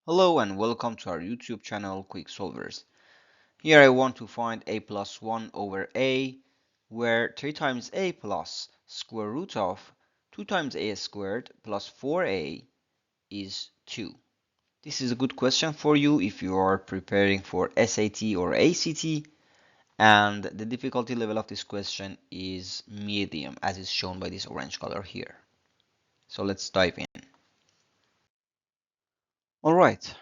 Hello and welcome to our YouTube channel Quick Solvers. Here I want to find a plus 1 over a, where 3 times a plus square root of 2 times a squared plus 4a is 2. This is a good question for you if you are preparing for SAT or ACT, and the difficulty level of this question is medium, as is shown by this orange color here. So let's dive in. Alright.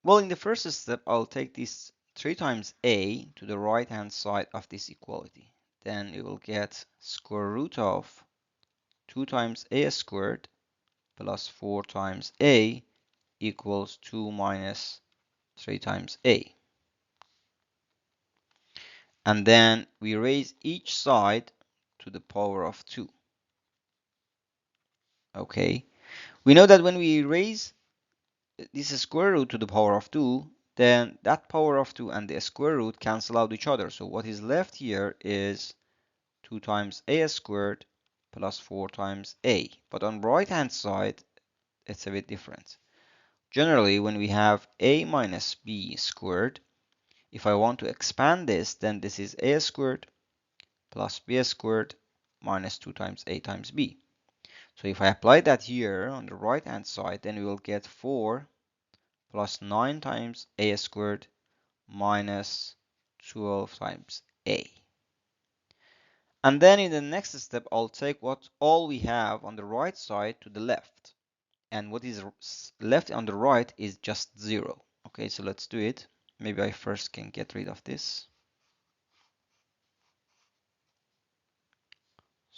Well, in the first step, I'll take this 3 times a to the right-hand side of this equality. Then we will get square root of 2 times a squared plus 4 times a equals 2 minus 3 times a. And then we raise each side to the power of 2. Okay. We know that when we raise this square root to the power of 2, then that power of 2 and the square root cancel out each other. So what is left here is 2 times a squared plus 4 times a. But on the right hand side, it's a bit different. Generally, when we have a minus b squared, if I want to expand this, then this is a squared plus b squared minus 2 times a times b. So if I apply that here on the right hand side, then we will get 4 plus 9 times a squared minus 12 times a. And then in the next step, I'll take what all we have on the right side to the left. And what is left on the right is just 0. Okay, so let's do it. Maybe I first can get rid of this.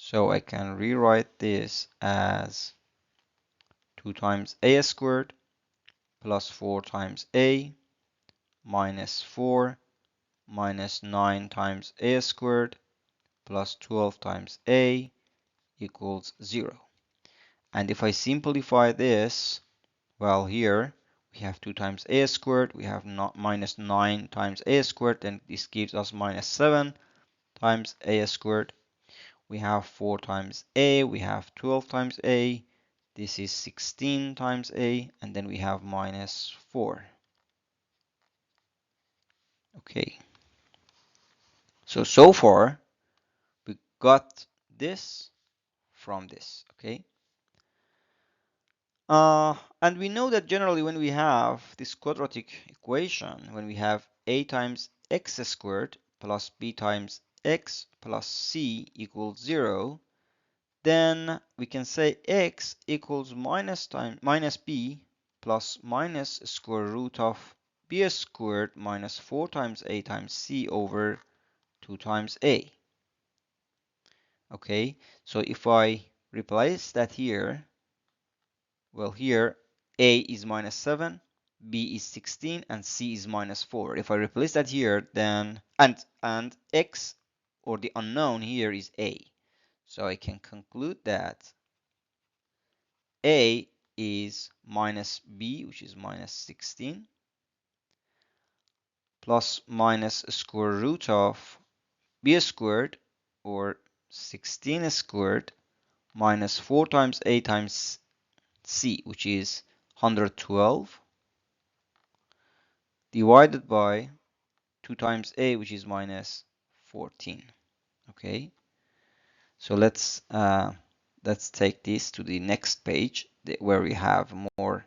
So I can rewrite this as 2 times a squared plus 4 times a minus 4 minus 9 times a squared plus 12 times a equals 0. And if I simplify this, well, here we have 2 times a squared, we have minus 9 times a squared, and this gives us minus 7 times a squared. We have 4 times a, we have 12 times a, this is 16 times a, and then we have minus 4. Okay. So far, we got this from this, okay? And we know that generally when we have this quadratic equation, when we have a times x squared plus b times x plus c equals 0, then we can say x equals minus b plus minus square root of b squared minus 4 times a times c over 2 times a. Okay, so if I replace that here, well, here a is minus 7, b is 16, and c is minus 4. If I replace that here, then and x, or the unknown here, is a. So I can conclude that a is minus b, which is minus 16, plus minus square root of b squared, or 16 squared, minus 4 times a times c, which is 112, divided by 2 times a, which is minus 14. Okay, so let's take this to the next page where we have more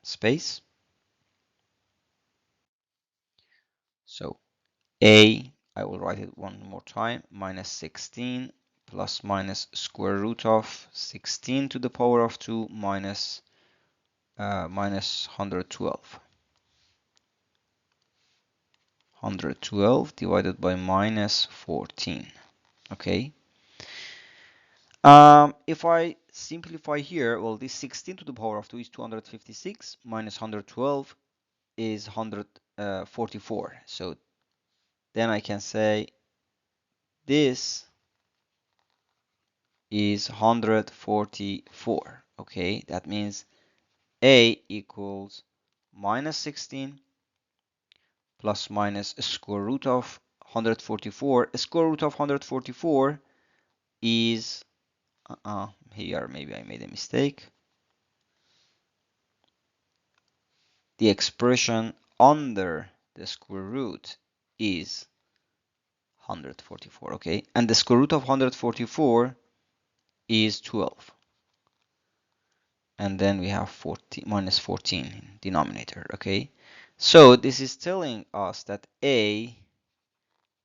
space. So a, I will write it one more time, minus 16 plus minus square root of 16 to the power of 2 minus 112. 112 divided by minus 14. Okay. If I simplify here, well, this 16 to the power of 2 is 256 minus 112 is 144. So then I can say this is 144. Okay, that means a equals minus 16 plus minus square root of 144. Square root of 144 is here maybe I made a mistake. the expression under the square root is 144, okay? And the square root of 144 is 12. And then we have 14 minus 14 in denominator, okay? So this is telling us that a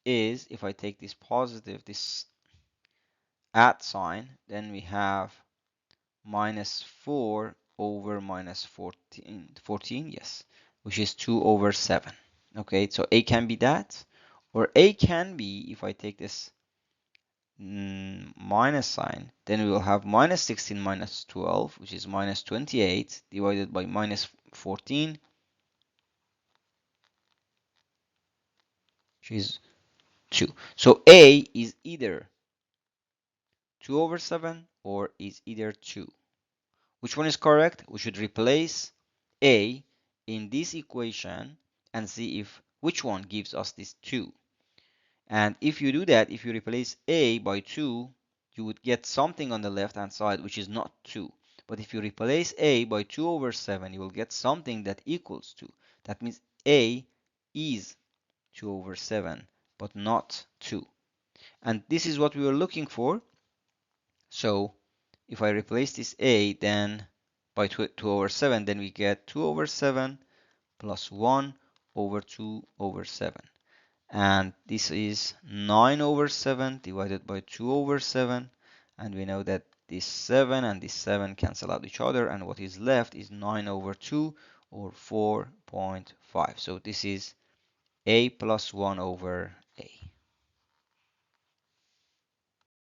is, if I take this positive, this at sign, then we have minus 4 over minus 14, yes, which is 2 over 7. Okay, so a can be that, or a can be, if I take this minus sign, then we will have minus 16 minus 12, which is minus 28, divided by minus 14, which is 2. So a is either 2 over 7 or is either 2. Which one is correct? We should replace a in this equation and see if which one gives us this 2. And if you do that, if you replace a by 2, you would get something on the left hand side which is not 2. But if you replace a by 2 over 7, you will get something that equals 2. That means a is 2 over 7, but not 2. And this is what we were looking for. So if I replace this a, then by 2 over 7, then we get 2 over 7 plus 1 over 2 over 7. And this is 9 over 7 divided by 2 over 7. And we know that this 7 and this 7 cancel out each other. And what is left is 9 over 2 or 4.5. So this is a plus 1 over a.